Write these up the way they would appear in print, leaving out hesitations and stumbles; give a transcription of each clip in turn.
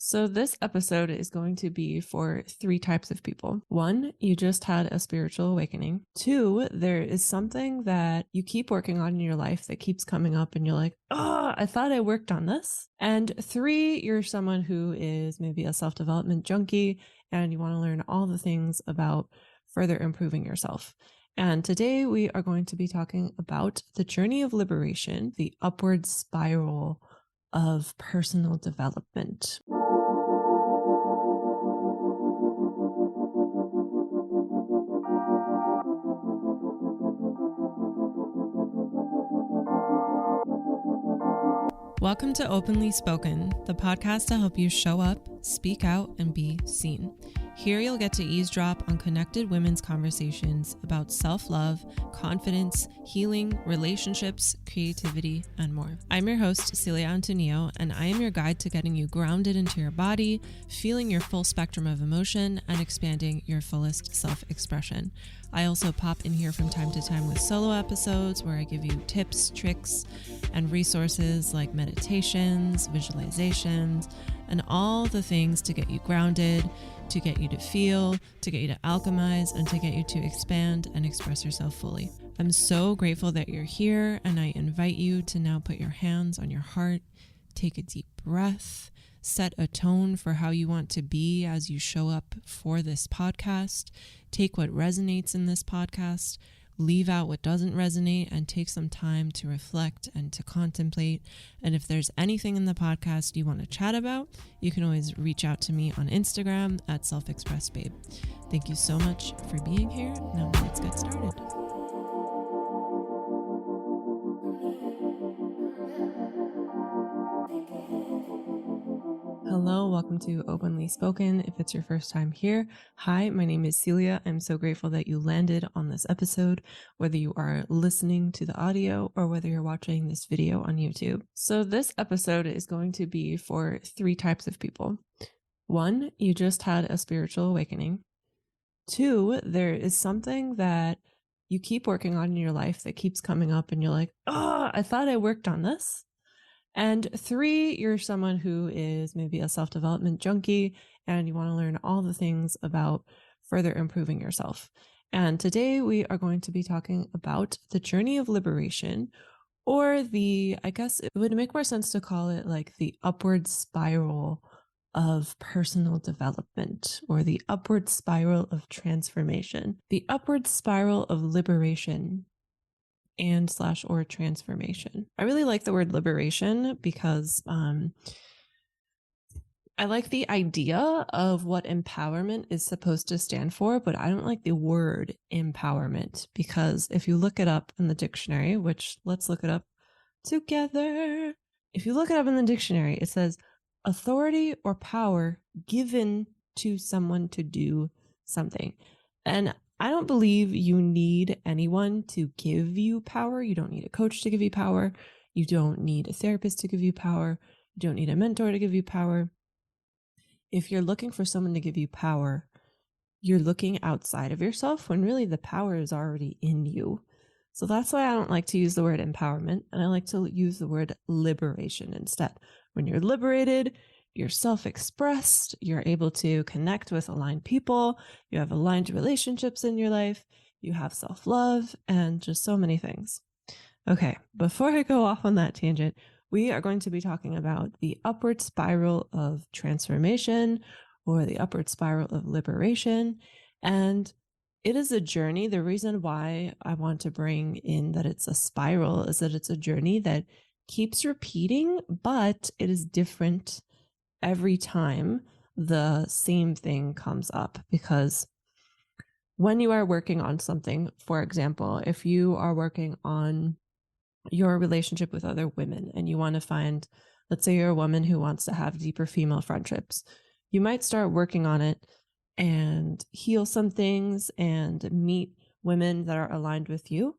So, this episode is going to be for three types of people. One, you just had a spiritual awakening. Two, there is something that you keep working on in your life that keeps coming up, and you're like, oh, I thought I worked on this. And three, you're someone who is maybe a self development junkie and you want to learn all the things about further improving yourself. And today we are going to be talking about the journey of liberation, the upward spiral of personal development. Welcome to Openly Spoken, the podcast to help you show up, speak out, and be seen. Here you'll get to eavesdrop on connected women's conversations about self-love, confidence, healing, relationships, creativity, and more. I'm your host, Celia Antonio, and I am your guide to getting you grounded into your body, feeling your full spectrum of emotion, and expanding your fullest self-expression. I also pop in here from time to time with solo episodes where I give you tips, tricks, and resources like meditations, visualizations, and all the things to get you grounded, to get you to feel, to get you to alchemize, and to get you to expand and express yourself fully. I'm so grateful that you're here, and I invite you to now put your hands on your heart, take a deep breath, set a tone for how you want to be as you show up for this podcast. Take what resonates in this podcast, leave out what doesn't resonate, and take some time to reflect and to contemplate. And if there's anything in the podcast you want to chat about, you can always reach out to me on Instagram at selfexpressbabe. Thank you so much for being here. Now let's get started. Hello, welcome to Openly Spoken. If it's your first time here, hi, my name is Celia. I'm so grateful that you landed on this episode, whether you are listening to the audio or whether you're watching this video on YouTube. So this episode is going to be for three types of people. One, you just had a spiritual awakening. Two, there is something that you keep working on in your life that keeps coming up and you're like, oh, I thought I worked on this. And three, you're someone who is maybe a self-development junkie and you want to learn all the things about further improving yourself. And today we are going to be talking about the journey of liberation, or I guess it would make more sense to call it like the upward spiral of personal development, or the upward spiral of transformation, the upward spiral of liberation or transformation. I really like the word liberation because I like the idea of what empowerment is supposed to stand for, but I don't like the word empowerment, because if you look it up in the dictionary, which let's look it up together. If you look it up in the dictionary, it says authority or power given to someone to do something. And I don't believe you need anyone to give you power. You don't need a coach to give you power. You don't need a therapist to give you power. You don't need a mentor to give you power. If you're looking for someone to give you power, you're looking outside of yourself when really the power is already in you. So that's why I don't like to use the word empowerment, and I like to use the word liberation instead. When you're liberated, you're self-expressed, you're able to connect with aligned people, you have aligned relationships in your life, you have self-love, and just so many things. Okay, before I go off on that tangent, we are going to be talking about the upward spiral of transformation, or the upward spiral of liberation. And it is a journey. The reason why I want to bring in that it's a spiral is that it's a journey that keeps repeating, but it is different every time the same thing comes up. Because when you are working on something, for example, if you are working on your relationship with other women and you want to find, let's say you're a woman who wants to have deeper female friendships, you might start working on it and heal some things and meet women that are aligned with you.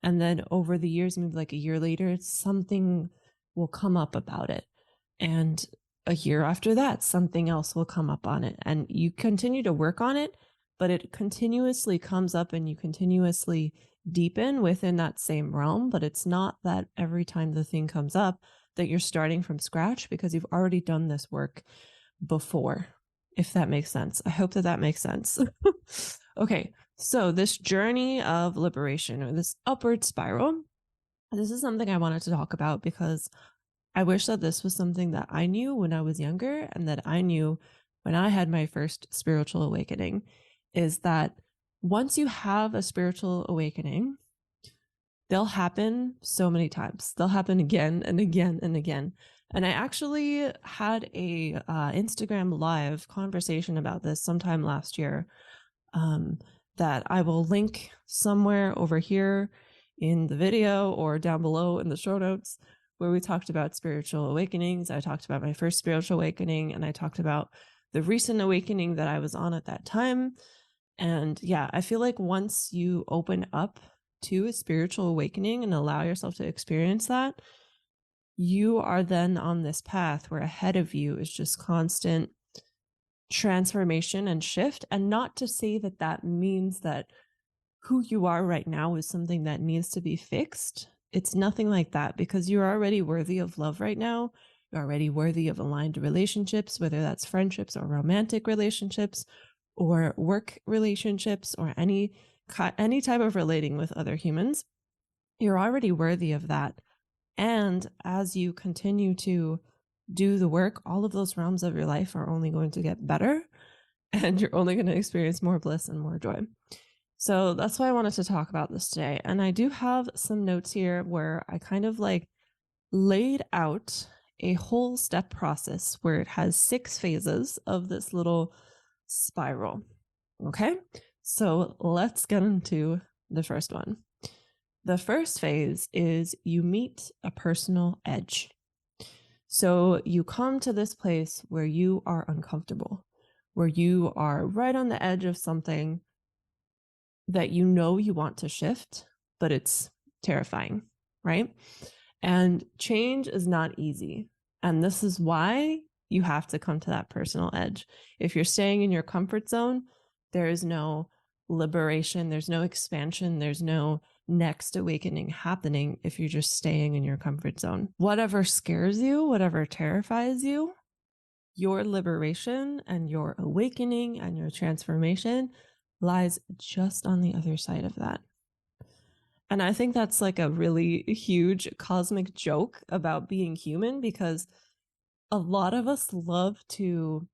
And then over the years, maybe like a year later, something will come up about it. And a year after that, something else will come up on it. And you continue to work on it, but it continuously comes up and you continuously deepen within that same realm. But it's not that every time the thing comes up that you're starting from scratch, because you've already done this work before, if that makes sense. I hope that that makes sense. Okay, so this journey of liberation or this upward spiral, this is something I wanted to talk about because I wish that this was something that I knew when I was younger and that I knew when I had my first spiritual awakening, is that once you have a spiritual awakening, they'll happen so many times. They'll happen again and again and again. And I actually had a Instagram live conversation about this sometime last year, um, that I will link somewhere over here in the video or down below in the show notes, where we talked about spiritual awakenings. I talked about my first spiritual awakening, and I talked about the recent awakening that I was on at that time. And yeah, I feel like once you open up to a spiritual awakening and allow yourself to experience that, you are then on this path where ahead of you is just constant transformation and shift. And not to say that that means that who you are right now is something that needs to be fixed. It's nothing like that, because you're already worthy of love right now. You're already worthy of aligned relationships, whether that's friendships or romantic relationships or work relationships or any type of relating with other humans. You're already worthy of that. And as you continue to do the work, all of those realms of your life are only going to get better, and you're only going to experience more bliss and more joy. So that's why I wanted to talk about this today. And I do have some notes here where I kind of like laid out a whole step process where it has 6 phases of this little spiral. Okay, so let's get into the first one. The first phase is you meet a personal edge. So you come to this place where you are uncomfortable, where you are right on the edge of something that you know you want to shift, but it's terrifying, right? And change is not easy. And this is why you have to come to that personal edge. If you're staying in your comfort zone, there is no liberation, there's no expansion, there's no next awakening happening if you're just staying in your comfort zone. Whatever scares you, whatever terrifies you, your liberation and your awakening and your transformation lies just on the other side of that. And I think that's like a really huge cosmic joke about being human, because a lot of us love to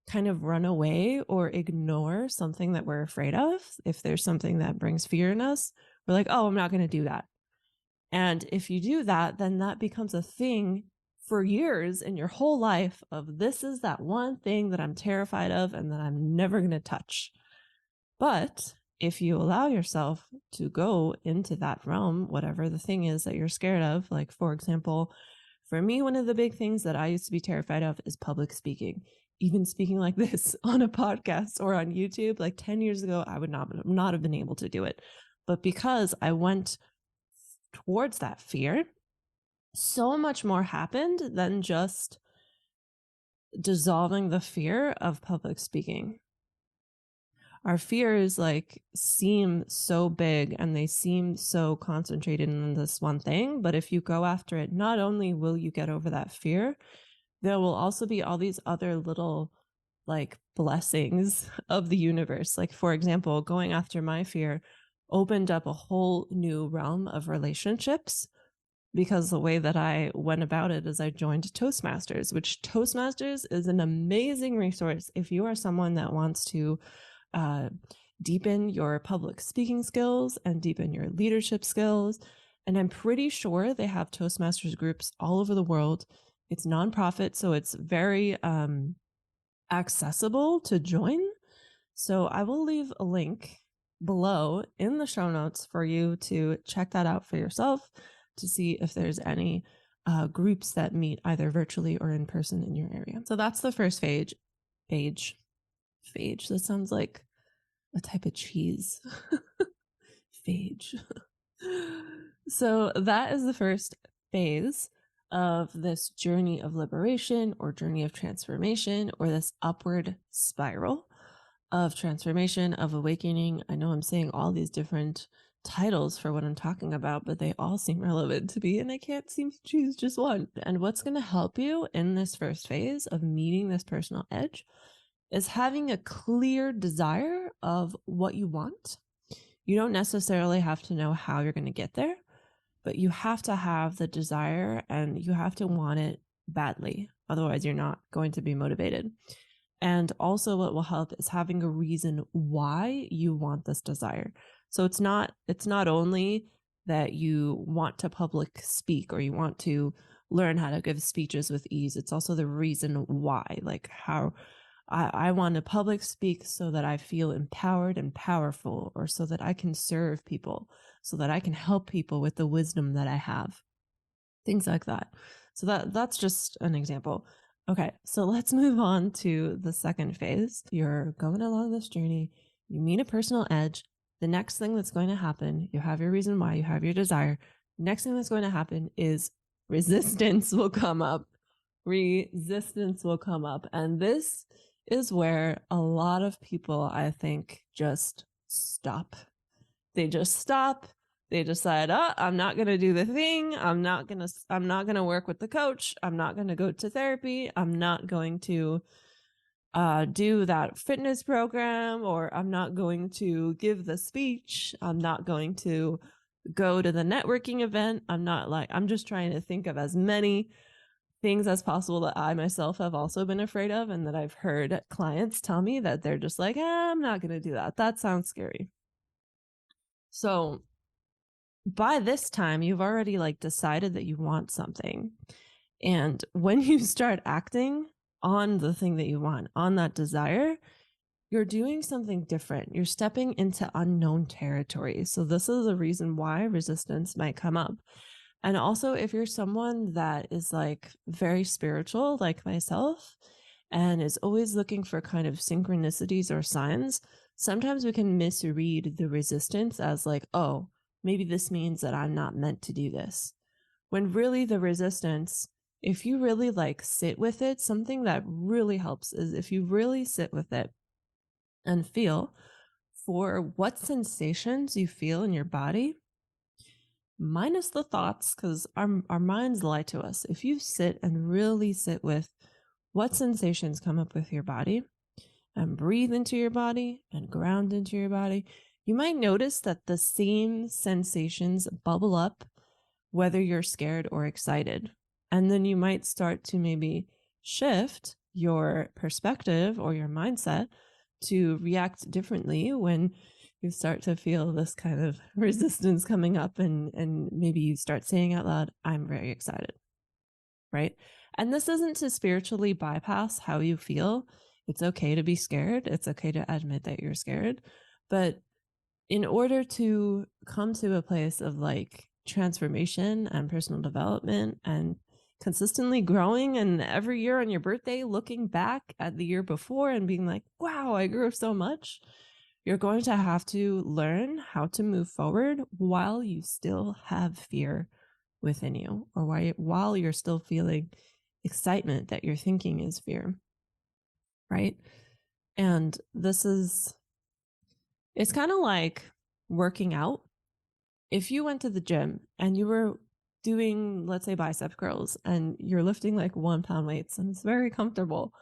kind of run away or ignore something that we're afraid of. If there's something that brings fear in us, we're like, oh, I'm not going to do that. And if you do that, then that becomes a thing for years in your whole life of, this is that one thing that I'm terrified of and that I'm never going to touch. But if you allow yourself to go into that realm, whatever the thing is that you're scared of, like, for example, for me, one of the big things that I used to be terrified of is public speaking. Even speaking like this on a podcast or on YouTube, like 10 years ago, I would not have been able to do it. But because I went towards that fear, so much more happened than just dissolving the fear of public speaking. Our fears like seem so big and they seem so concentrated in this one thing, but if you go after it, not only will you get over that fear, there will also be all these other little like blessings of the universe. Like, for example, going after my fear opened up a whole new realm of relationships, because the way that I went about it is I joined Toastmasters, which Toastmasters is an amazing resource if you are someone that wants to deepen your public speaking skills and deepen your leadership skills. And I'm pretty sure they have Toastmasters groups all over the world. It's nonprofit, so it's very accessible to join. So I will leave a link below in the show notes for you to check that out for yourself, to see if there's any groups that meet either virtually or in person in your area. So that's the first phage. Phage. That sounds like a type of cheese. Phage. So that is the first phase of this journey of liberation or journey of transformation, or this upward spiral of transformation, of awakening. I know I'm saying all these different titles for what I'm talking about, but they all seem relevant to me and I can't seem to choose just one. And what's going to help you in this first phase of meeting this personal edge is having a clear desire of what you want. You don't necessarily have to know how you're going to get there, but you have to have the desire and you have to want it badly. Otherwise, you're not going to be motivated. And also what will help is having a reason why you want this desire. So it's not only that you want to public speak or you want to learn how to give speeches with ease. It's also the reason why, like how I want to public speak so that I feel empowered and powerful, or so that I can serve people, so that I can help people with the wisdom that I have. Things like that. So that's just an example. Okay, so let's move on to the second phase. You're going along this journey, you meet a personal edge. The next thing that's going to happen, you have your reason why, you have your desire. Next thing that's going to happen is resistance will come up. Resistance will come up. And this is where a lot of people, I think, just stop. They just stop. They decide, oh, I'm not going to do the thing. I'm not going to work with the coach. I'm not going to go to therapy. I'm not going to do that fitness program, or I'm not going to give the speech. I'm not going to go to the networking event. I'm just trying to think of as many things as possible that I myself have also been afraid of, and that I've heard clients tell me that they're just like, I'm not going to do that. That sounds scary. So by this time, you've already like decided that you want something. And when you start acting on the thing that you want, on that desire, you're doing something different. You're stepping into unknown territory. So this is a reason why resistance might come up. And also, if you're someone that is like very spiritual, like myself, and is always looking for kind of synchronicities or signs, sometimes we can misread the resistance as like, oh, maybe this means that I'm not meant to do this. When really the resistance, if you really like sit with it, something that really helps is if you really sit with it and feel for what sensations you feel in your body, minus the thoughts, because our minds lie to us. If you sit and really sit with what sensations come up with your body and breathe into your body and ground into your body, you might notice that the same sensations bubble up whether you're scared or excited. And then you might start to maybe shift your perspective or your mindset to react differently when you start to feel this kind of resistance coming up, and maybe you start saying out loud, I'm very excited, right? And this isn't to spiritually bypass how you feel. It's okay to be scared. It's okay to admit that you're scared. But in order to come to a place of like transformation and personal development and consistently growing, and every year on your birthday looking back at the year before and being like, wow, I grew so much, you're going to have to learn how to move forward while you still have fear within you, or while you're still feeling excitement that you're thinking is fear, right? And it's kind of like working out. If you went to the gym and you were doing, let's say, bicep curls, and you're lifting like 1 pound weights and it's very comfortable,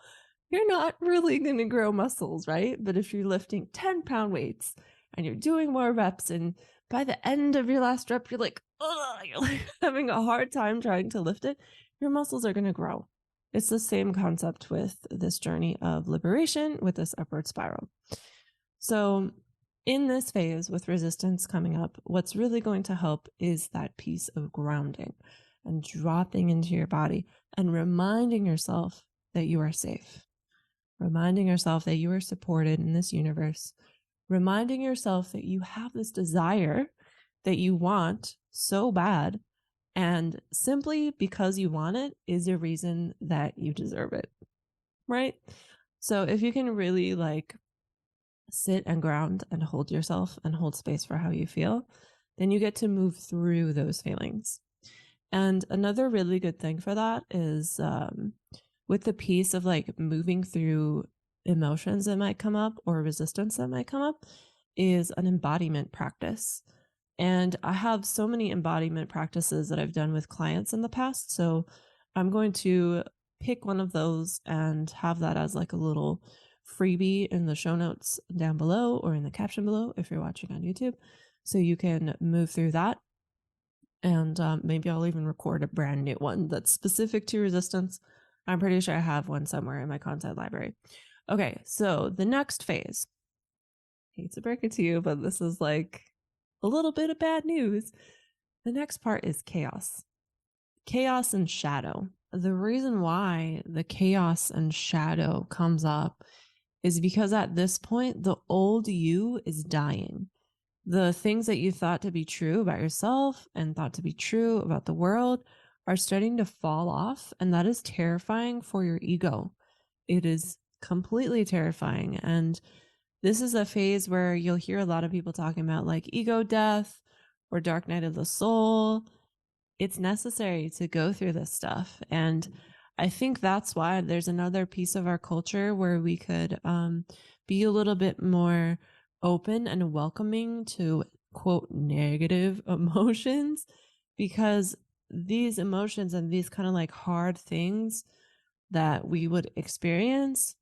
you're not really going to grow muscles, right? But if you're lifting 10-pound weights and you're doing more reps, and by the end of your last rep, you're like, ugh, you're like having a hard time trying to lift it, your muscles are going to grow. It's the same concept with this journey of liberation, with this upward spiral. So in this phase with resistance coming up, what's really going to help is that piece of grounding and dropping into your body and reminding yourself that you are safe, reminding yourself that you are supported in this universe, reminding yourself that you have this desire that you want so bad, and simply because you want it is a reason that you deserve it, right? So if you can really like sit and ground and hold yourself and hold space for how you feel, then you get to move through those feelings. And another really good thing for that is with the piece of like moving through emotions that might come up or resistance that might come up, is an embodiment practice. And I have so many embodiment practices that I've done with clients in the past. So I'm going to pick one of those and have that as like a little freebie in the show notes down below or in the caption below if you're watching on YouTube. So you can move through that. And maybe I'll even record a brand new one that's specific to resistance. I'm pretty sure I have one somewhere in my content library. Okay, so the next phase, hate to break it to you, but this is like a little bit of bad news. The next part is chaos. Chaos and shadow. The reason why the chaos and shadow comes up is because at this point, the old you is dying. The things that you thought to be true about yourself and thought to be true about the world are starting to fall off. And that is terrifying for your ego. It is completely terrifying. And this is a phase where you'll hear a lot of people talking about like ego death or dark night of the soul. It's necessary to go through this stuff. And I think that's why there's another piece of our culture where we could be a little bit more open and welcoming to quote negative emotions, because these emotions and these kind of like hard things that we would experience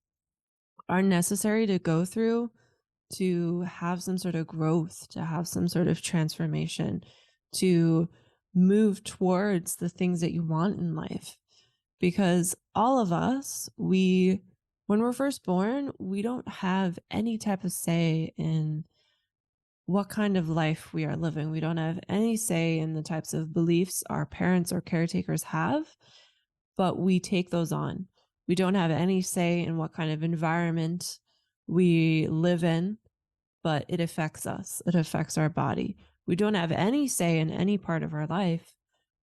are necessary to go through to have some sort of growth, to have some sort of transformation, to move towards the things that you want in life. Because all of us, when we're first born, we don't have any type of say in what kind of life we are living. We don't have any say in the types of beliefs our parents or caretakers have, but we take those on. We don't have any say in what kind of environment we live in, but it affects us. It affects our body. We don't have any say in any part of our life.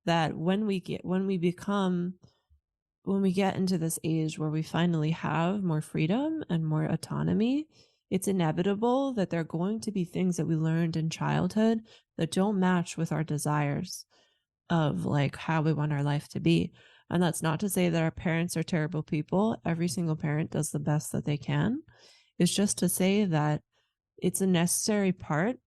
That when we get into this age where we finally have more freedom and more autonomy, it's inevitable that there are going to be things that we learned in childhood that don't match with our desires of like how we want our life to be. And that's not to say that our parents are terrible people. Every single parent does the best that they can. It's just to say that it's a necessary part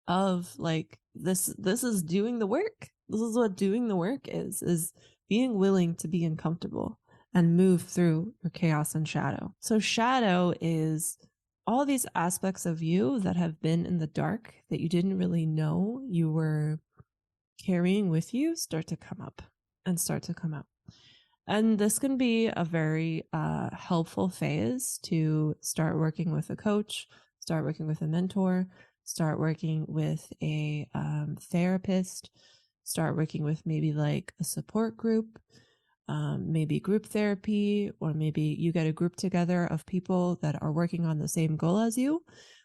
of like this is doing the work. This is what doing the work is being willing to be uncomfortable and move through your chaos and shadow. So shadow is all these aspects of you that have been in the dark that you didn't really know you were carrying with you start to come up and start to come out. And this can be a very helpful phase to start working with a coach, start working with a mentor, start working with a therapist, start working with maybe like a support group, maybe group therapy, or maybe you get a group together of people that are working on the same goal as you.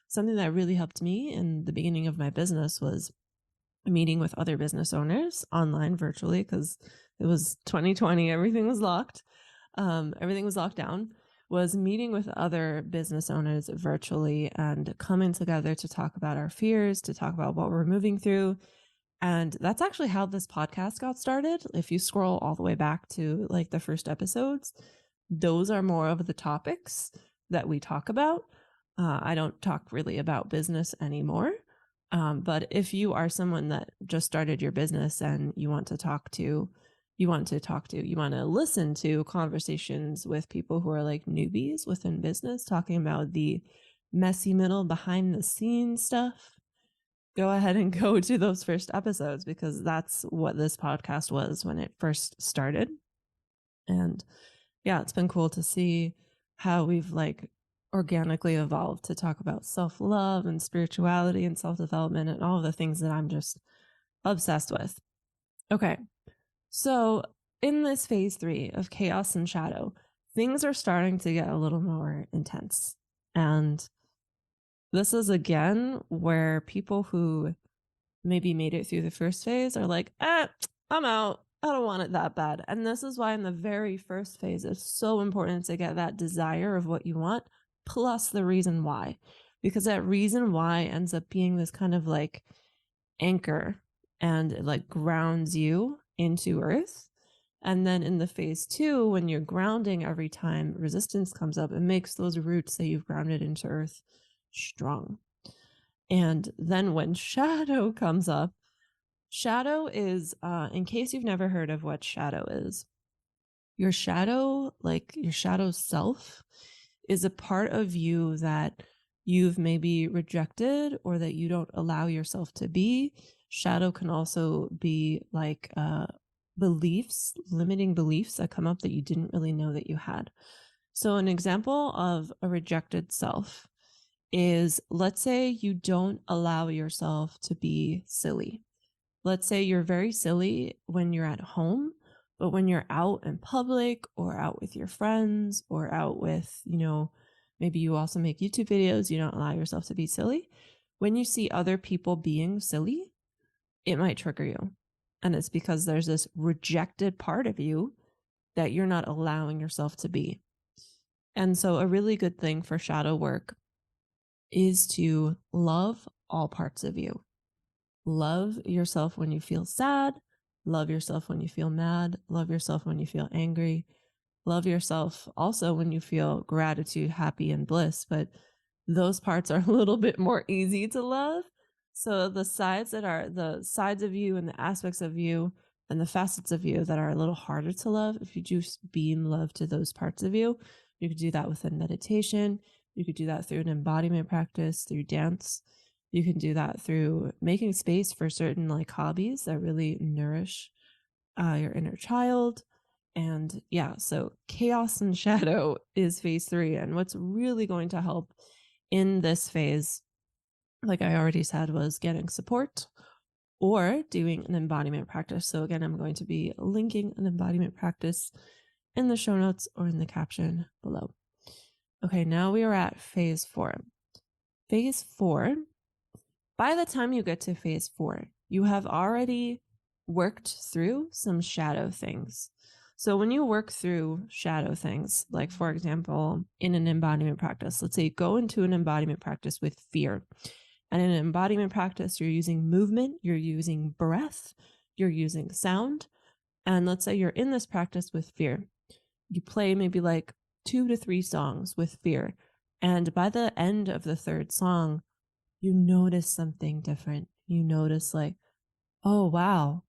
Something that really helped me in the beginning of my business was meeting with other business owners online virtually, because it was 2020, everything was locked. Everything was locked down. Was meeting with other business owners virtually and coming together to talk about our fears, to talk about what we're moving through. And that's actually how this podcast got started. If you scroll all the way back to like the first episodes, those are more of the topics that we talk about. I don't talk really about business anymore. But if you are someone that just started your business and you want to listen to conversations with people who are like newbies within business, talking about the messy middle behind the scenes stuff, go ahead and go to those first episodes, because that's what this podcast was when it first started. And yeah, it's been cool to see how we've like organically evolved to talk about self-love and spirituality and self-development and all of the things that I'm just obsessed with. Okay. So in this phase 3 of chaos and shadow, things are starting to get a little more intense. And this is again where people who maybe made it through the first phase are like, I'm out. I don't want it that bad. And this is why in the very first phase, it's so important to get that desire of what you want, plus the reason why. Because that reason why ends up being this kind of like anchor, and it like grounds you into earth. And then in the phase 2, when you're grounding every time resistance comes up, it makes those roots that you've grounded into earth strong. And then when shadow comes up, shadow is, in case you've never heard of what shadow is, your shadow, like your shadow self, is a part of you that you've maybe rejected or that you don't allow yourself to be. Shadow can also be like beliefs, limiting beliefs that come up that you didn't really know that you had. So, an example of a rejected self is, let's say you don't allow yourself to be silly. Let's say you're very silly when you're at home, but when you're out in public or out with your friends or out with, maybe you also make YouTube videos, you don't allow yourself to be silly. When you see other people being silly, it might trigger you. And it's because there's this rejected part of you that you're not allowing yourself to be. And so, a really good thing for shadow work is to love all parts of you. Love yourself when you feel sad. Love yourself when you feel mad. Love yourself when you feel angry. Love yourself also when you feel gratitude, happy, and bliss. But those parts are a little bit more easy to love. So the sides that are the sides of you and the aspects of you and the facets of you that are a little harder to love, if you just beam love to those parts of you, you could do that within meditation. You could do that through an embodiment practice, through dance. You can do that through making space for certain like hobbies that really nourish your inner child. And yeah, so chaos and shadow is phase 3. And what's really going to help in this phase, like I already said, was getting support or doing an embodiment practice. So again, I'm going to be linking an embodiment practice in the show notes or in the caption below. Okay, now we are at phase 4. Phase 4, by the time you get to phase 4, you have already worked through some shadow things. So when you work through shadow things, like for example, in an embodiment practice, let's say you go into an embodiment practice with fear. And in an embodiment practice, you're using movement, you're using breath, you're using sound. And let's say you're in this practice with fear. You play maybe like 2 to 3 songs with fear. And by the end of the third song, you notice something different. You notice like, oh, wow,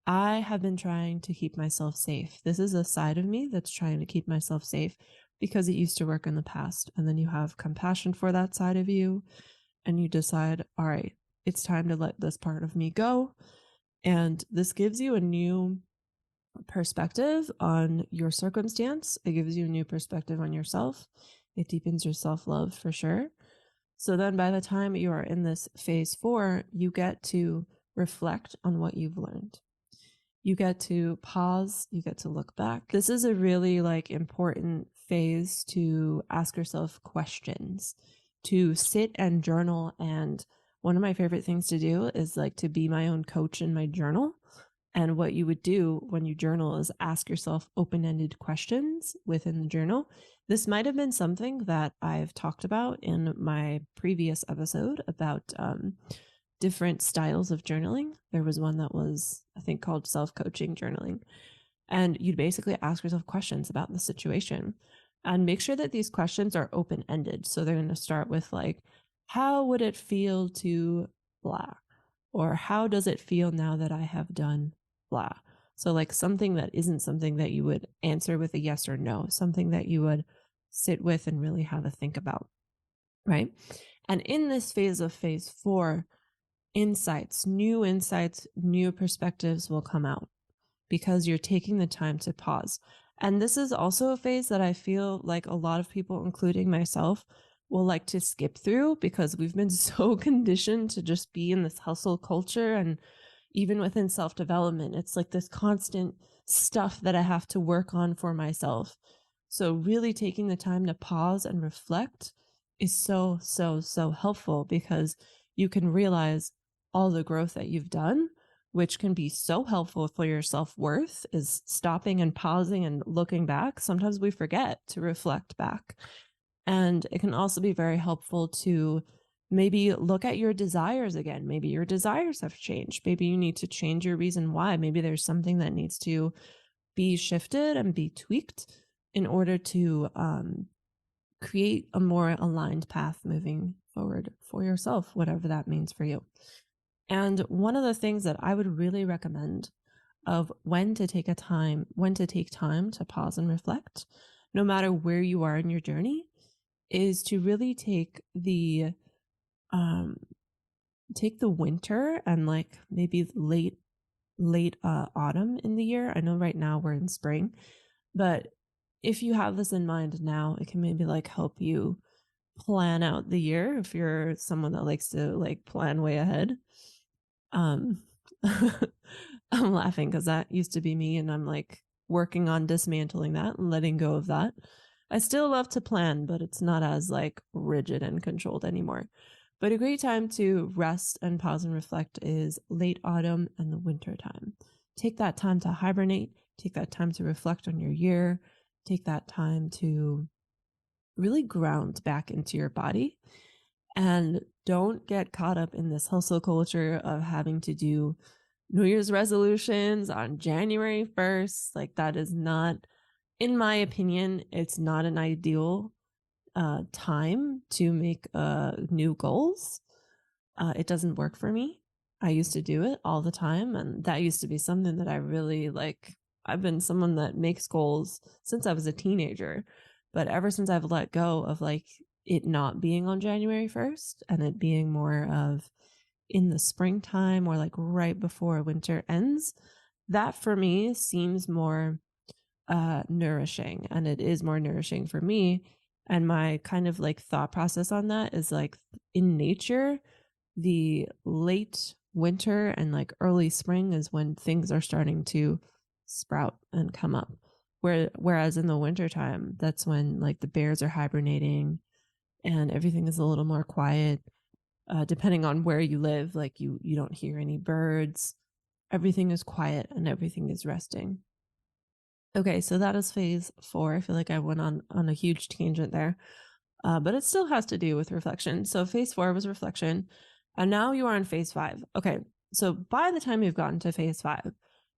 I have been trying to keep myself safe. This is a side of me that's trying to keep myself safe because it used to work in the past. And then you have compassion for that side of you and you decide, all right, it's time to let this part of me go. And this gives you a new perspective on your circumstance. It gives you a new perspective on yourself. It deepens your self-love for sure. So then by the time you are in this phase 4, you get to reflect on what you've learned. You get to pause, you get to look back. This is a really like important phase to ask yourself questions, to sit and journal. And one of my favorite things to do is like to be my own coach in my journal. And what you would do when you journal is ask yourself open-ended questions within the journal. This might have been something that I've talked about in my previous episode about different styles of journaling. There was one that was, I think, called self-coaching journaling. And you'd basically ask yourself questions about the situation and make sure that these questions are open-ended. So they're going to start with like, how would it feel to blah? Or how does it feel now that I have done blah? So like something that isn't something that you would answer with a yes or no, something that you would sit with and really have a think about, right? And in this phase of phase 4, insights, new perspectives will come out because you're taking the time to pause. And this is also a phase that I feel like a lot of people, including myself, will like to skip through because we've been so conditioned to just be in this hustle culture. And even within self-development, it's like this constant stuff that I have to work on for myself. So really taking the time to pause and reflect is so, so, so helpful because you can realize all the growth that you've done, which can be so helpful for your self-worth, is stopping and pausing and looking back. Sometimes we forget to reflect back. And it can also be very helpful to maybe look at your desires again. Maybe your desires have changed. Maybe you need to change your reason why. Maybe there's something that needs to be shifted and be tweaked in order to create a more aligned path moving forward for yourself, whatever that means for you. And one of the things that I would really recommend of when to take time to pause and reflect, no matter where you are in your journey, is to really um take the winter and like maybe late autumn in the year. I know right now we're in spring, but if you have this in mind now, it can maybe like help you plan out the year if you're someone that likes to like plan way ahead. Um, I'm laughing because that used to be me, and I'm like working on dismantling that and letting go of that. I still love to plan, but it's not as like rigid and controlled anymore. But a great time to rest and pause and reflect is late autumn and the winter time. Take that time to hibernate, take that time to reflect on your year, take that time to really ground back into your body, and don't get caught up in this hustle culture of having to do New Year's resolutions on January 1st. Like, that is not, in my opinion, it's not an ideal time to make new goals. It doesn't work for me. I used to do it all the time, and that used to be something that I really like. I've been someone that makes goals since I was a teenager, but ever since I've let go of like it not being on January 1st and it being more of in the springtime or like right before winter ends, that for me seems more nourishing, and it is more nourishing for me. And my kind of like thought process on that is like in nature, the late winter and like early spring is when things are starting to sprout and come up. Whereas in the wintertime, that's when like the bears are hibernating and everything is a little more quiet. Depending on where you live, like you don't hear any birds. Everything is quiet and everything is resting. Okay, so that is phase 4. I feel like I went on a huge tangent there, but it still has to do with reflection. So phase 4 was reflection, and now you are in phase 5. Okay, so by the time you've gotten to phase 5,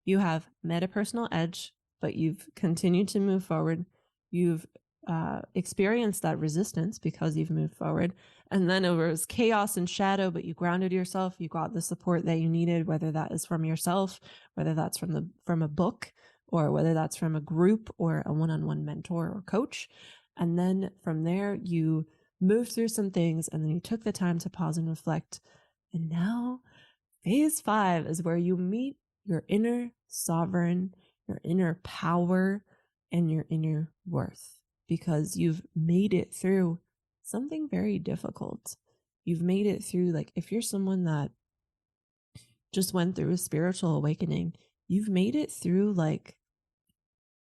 you have met a personal edge, but you've continued to move forward. You've experienced that resistance because you've moved forward, and then it was chaos and shadow, but you grounded yourself. You got the support that you needed, whether that is from yourself, whether that's from a book, or whether that's from a group or a one-on-one mentor or coach. And then from there, you moved through some things, and then you took the time to pause and reflect. And now phase 5 is where you meet your inner sovereign, your inner power, and your inner worth, because you've made it through something very difficult. You've made it through, like, if you're someone that just went through a spiritual awakening, you've made it through like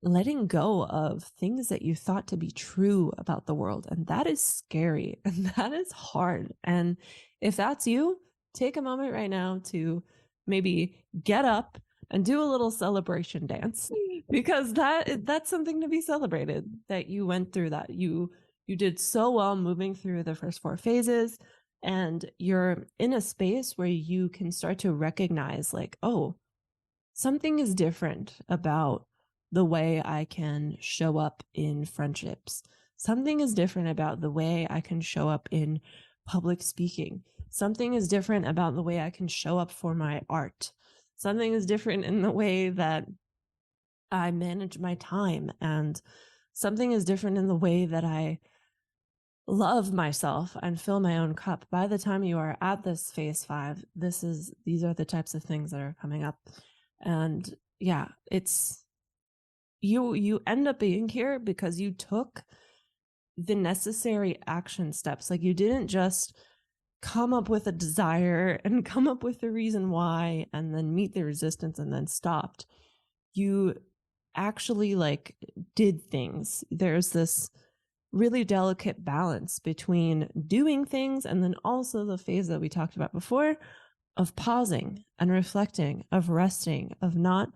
letting go of things that you thought to be true about the world. And that is scary and that is hard. And if that's you, take a moment right now to maybe get up and do a little celebration dance, because that's something to be celebrated, that you went through that. You did so well moving through the first 4 phases, and you're in a space where you can start to recognize like, oh, something is different about the way I can show up in friendships. Something is different about the way I can show up in public speaking. Something is different about the way I can show up for my art. Something is different in the way that I manage my time. And something is different in the way that I love myself and fill my own cup. By the time you are at this phase 5, these are the types of things that are coming up. And yeah, it's you end up being here because you took the necessary action steps. Like, you didn't just come up with a desire and come up with the reason why and then meet the resistance and then stopped. You actually like did things. There's this really delicate balance between doing things and then also the phase that we talked about before of pausing and reflecting, of resting, of not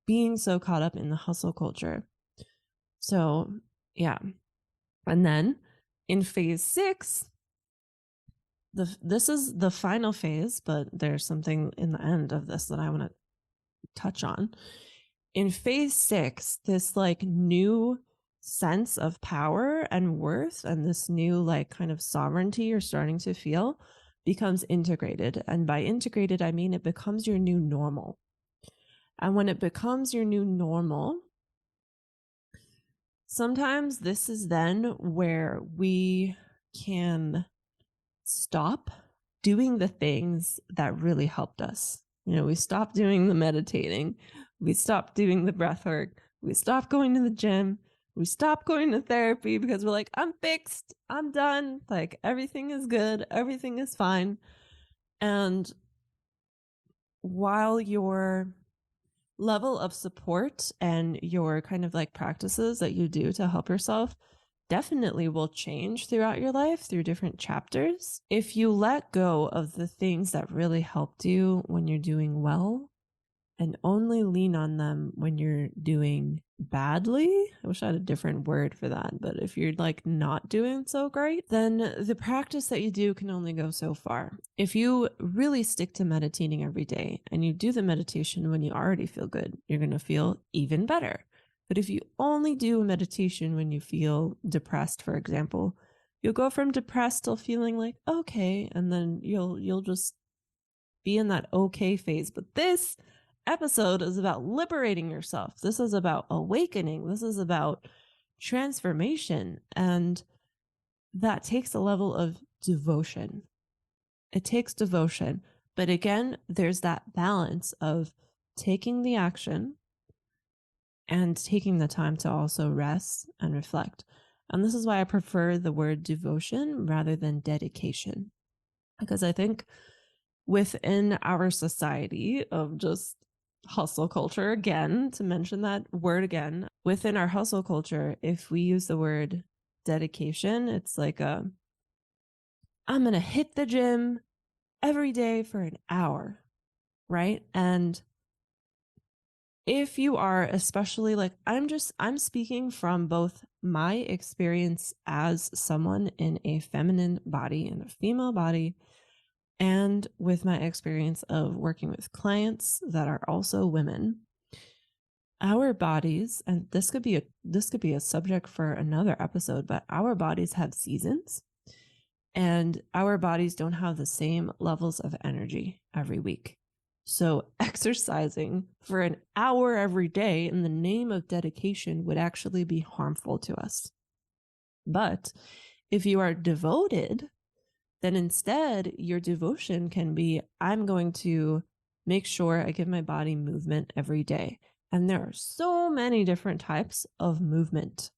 being so caught up in the hustle culture. So, yeah. And then in phase 6, this is the final phase, but there's something in the end of this that I want to touch on. In phase 6, this like new sense of power and worth and this new like kind of sovereignty you're starting to feel becomes integrated. And by integrated, I mean it becomes your new normal. And when it becomes your new normal, sometimes this is then where we can stop doing the things that really helped us. We stop doing the meditating, we stop doing the breath work, we stop going to the gym, we stop going to therapy because we're like, I'm fixed, I'm done, like everything is good, everything is fine. And while your level of support and your kind of like practices that you do to help yourself definitely will change throughout your life through different chapters. If you let go of the things that really helped you when you're doing well and only lean on them when you're doing badly. I wish I had a different word for that, but if you're like not doing so great, then the practice that you do can only go so far. If you really stick to meditating every day and you do the meditation when you already feel good, you're going to feel even better. But if you only do a meditation when you feel depressed, for example, you'll go from depressed till feeling like okay, and then you'll just be in that okay phase. But this episode is about liberating yourself. This is about awakening. This is about transformation. And that takes a level of devotion. It takes devotion. But again, there's that balance of taking the action and taking the time to also rest and reflect. And this is why I prefer the word devotion rather than dedication. Because I think within our society of just hustle culture, again, to mention that word again, within our hustle culture, if we use the word dedication, it's like I'm going to hit the gym every day for an hour, right? And if you are especially like, I'm speaking from both my experience as someone in a feminine body and a female body, and with my experience of working with clients that are also women. Our bodies, and this could be a subject for another episode, but our bodies have seasons, and our bodies don't have the same levels of energy every week. So exercising for an hour every day in the name of dedication would actually be harmful to us. But if you are devoted, then instead your devotion can be, I'm going to make sure I give my body movement every day. And there are so many different types of movement.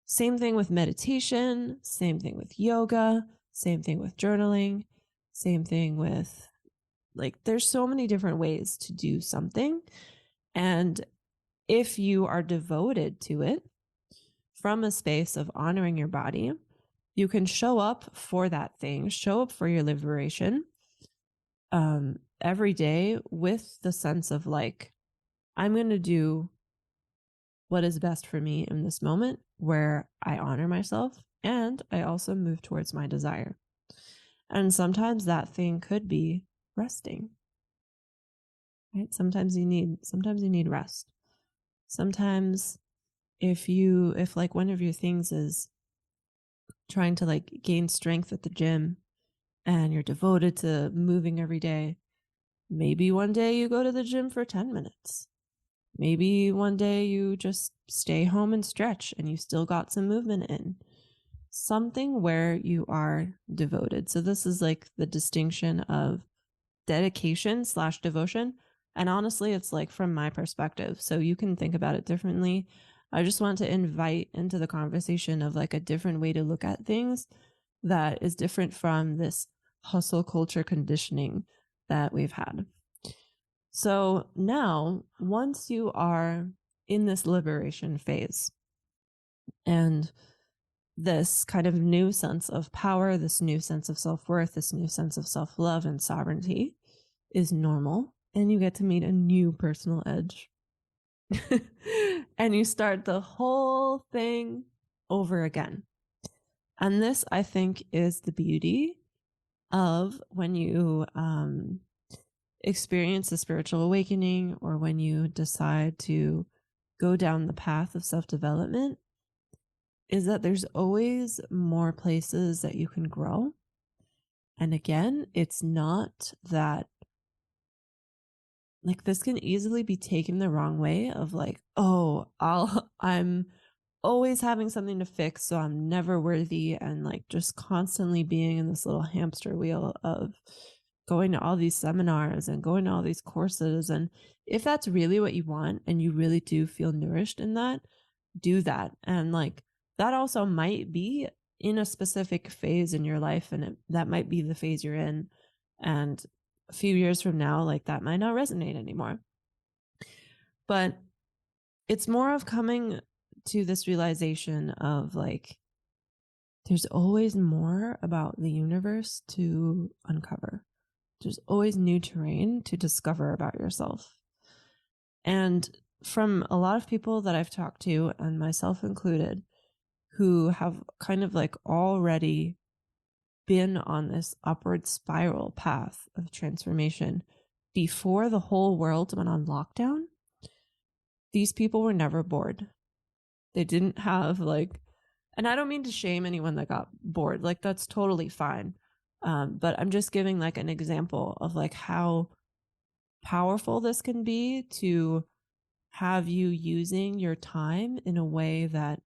Same thing with meditation, same thing with yoga, same thing with journaling, same thing with like, there's so many different ways to do something. And if you are devoted to it from a space of honoring your body, you can show up for that thing, show up for your liberation every day with the sense of like, I'm going to do what is best for me in this moment where I honor myself and I also move towards my desire. And sometimes that thing could be resting, right? Sometimes you need rest. Sometimes if like one of your things is trying to like gain strength at the gym and you're devoted to moving every day, maybe one day you go to the gym for 10 minutes. Maybe one day you just stay home and stretch and you still got some movement in. Something where you are devoted. So this is like the distinction of dedication / devotion. And honestly, it's like from my perspective. So you can think about it differently. I just want to invite into the conversation of like a different way to look at things that is different from this hustle culture conditioning that we've had. So now, once you are in this liberation phase and this kind of new sense of power, this new sense of self-worth, this new sense of self-love and sovereignty is normal, and you get to meet a new personal edge. And you start the whole thing over again. And this, I think, is the beauty of when you experience a spiritual awakening or when you decide to go down the path of self-development. is that there's always more places that you can grow. And again, it's not that, like, this can easily be taken the wrong way of like, oh, I'm always having something to fix, so I'm never worthy, and like just constantly being in this little hamster wheel of going to all these seminars and going to all these courses. And if that's really what you want and you really do feel nourished in that, do that. And like that also might be in a specific phase in your life, and that might be the phase you're in. And a few years from now, like that might not resonate anymore. But it's more of coming to this realization of like, there's always more about the universe to uncover. There's always new terrain to discover about yourself. And from a lot of people that I've talked to, and myself included, who have kind of like already been on this upward spiral path of transformation before the whole world went on lockdown, these people were never bored. They didn't have like, and I don't mean to shame anyone that got bored, like that's totally fine. But I'm just giving like an example of like how powerful this can be to have you using your time in a way that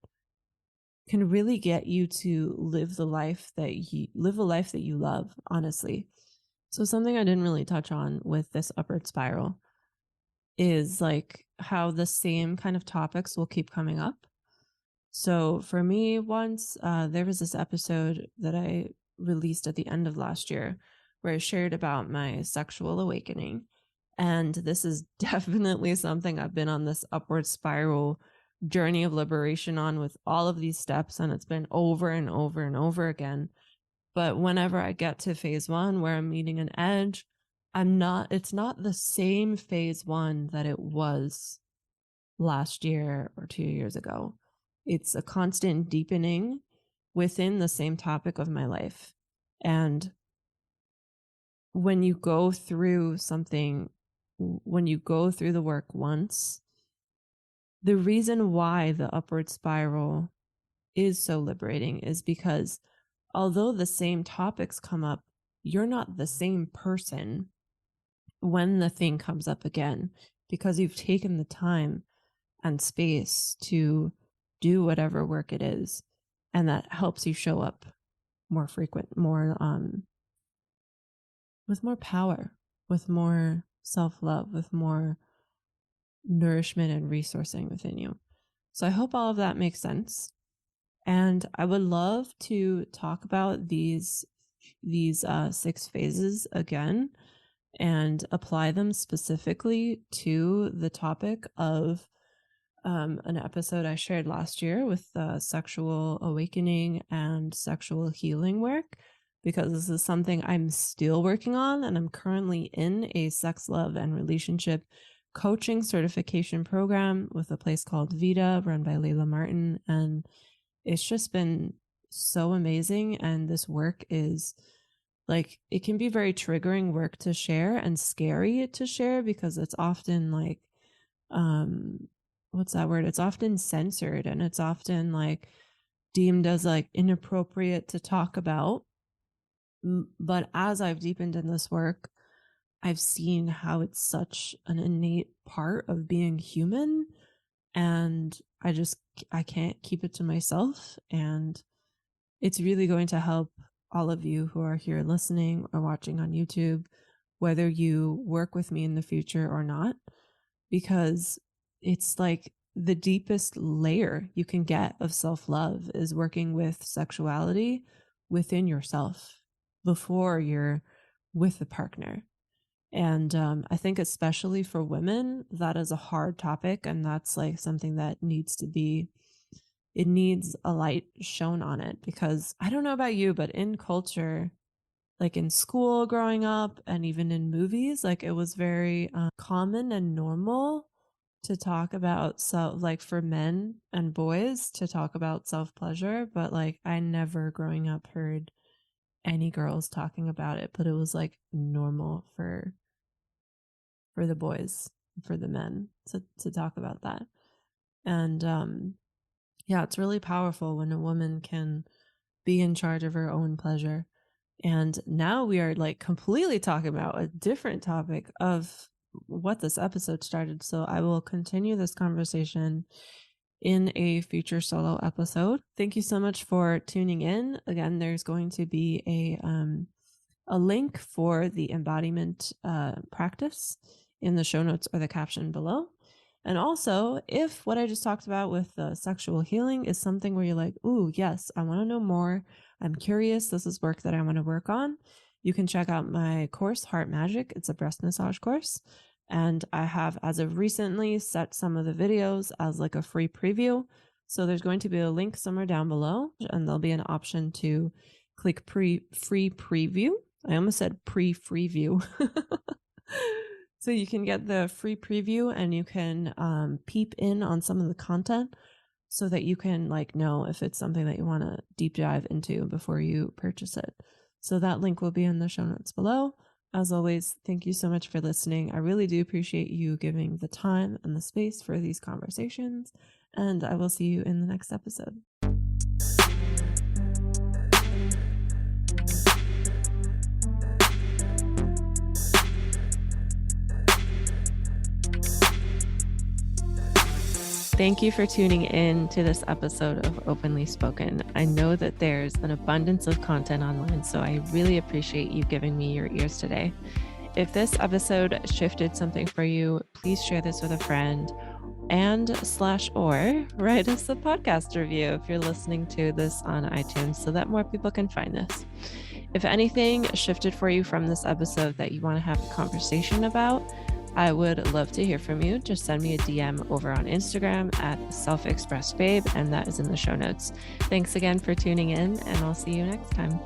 can really get you to live a life that you love, honestly. So something I didn't really touch on with this upward spiral is like how the same kind of topics will keep coming up. So for me, once there was this episode that I released at the end of last year where I shared about my sexual awakening. And this is definitely something I've been on this upward spiral journey of liberation on with all of these steps. And it's been over and over and over again. But whenever I get to phase one where I'm meeting an edge, it's not the same phase one that it was last year or 2 years ago. It's a constant deepening within the same topic of my life. And when you go through something, when you go through the work once, the reason why the upward spiral is so liberating is because although the same topics come up, you're not the same person when the thing comes up again because you've taken the time and space to do whatever work it is. And that helps you show up more frequent, more, with more power, with more self love, with more nourishment and resourcing within you. So I hope all of that makes sense. And I would love to talk about these 6 phases again and apply them specifically to the topic of an episode I shared last year with sexual awakening and sexual healing work, because this is something I'm still working on. And I'm currently in a sex, love, and relationship coaching certification program with a place called Vita, run by Layla Martin. And it's just been so amazing. And this work is like, it can be very triggering work to share and scary to share because it's often like, what's that word? It's often censored and it's often like deemed as like inappropriate to talk about. But as I've deepened in this work, I've seen how it's such an innate part of being human. And I can't keep it to myself. And it's really going to help all of you who are here listening or watching on YouTube, whether you work with me in the future or not, because it's like the deepest layer you can get of self-love is working with sexuality within yourself before you're with a partner. And I think especially for women, that is a hard topic. And that's like something that it needs a light shown on it, because I don't know about you, but in culture, like in school growing up and even in movies, like it was very common and normal to talk about self, like for men and boys to talk about self pleasure. But like I never growing up heard any girls talking about it, but it was like normal for the boys, for the men to talk about that. And Yeah, it's really powerful when a woman can be in charge of her own pleasure. And now we are like completely talking about a different topic of what this episode started. So I will continue this conversation in a future solo episode. Thank you so much for tuning in. Again, there's going to be a link for the embodiment practice in the show notes or the caption below. And also, if what I just talked about with sexual healing is something where you're like, ooh, yes, I want to know more. I'm curious. This is work that I want to work on. You can check out my course, Heart Magic. It's a breast massage course. And I have, as of recently, set some of the videos as like a free preview. So there's going to be a link somewhere down below, and there'll be an option to click free preview. I almost said pre-free view. So you can get the free preview and you can peep in on some of the content so that you can like know if it's something that you want to deep dive into before you purchase it. So that link will be in the show notes below. As always, thank you so much for listening. I really do appreciate you giving the time and the space for these conversations, and I will see you in the next episode. Thank you for tuning in to this episode of Openly Spoken. I know that there's an abundance of content online, so I really appreciate you giving me your ears today. If this episode shifted something for you, please share this with a friend and/or write us a podcast review if you're listening to this on iTunes so that more people can find this. If anything shifted for you from this episode that you want to have a conversation about, I would love to hear from you. Just send me a DM over on Instagram at selfexpressbabe, and that is in the show notes. Thanks again for tuning in, and I'll see you next time.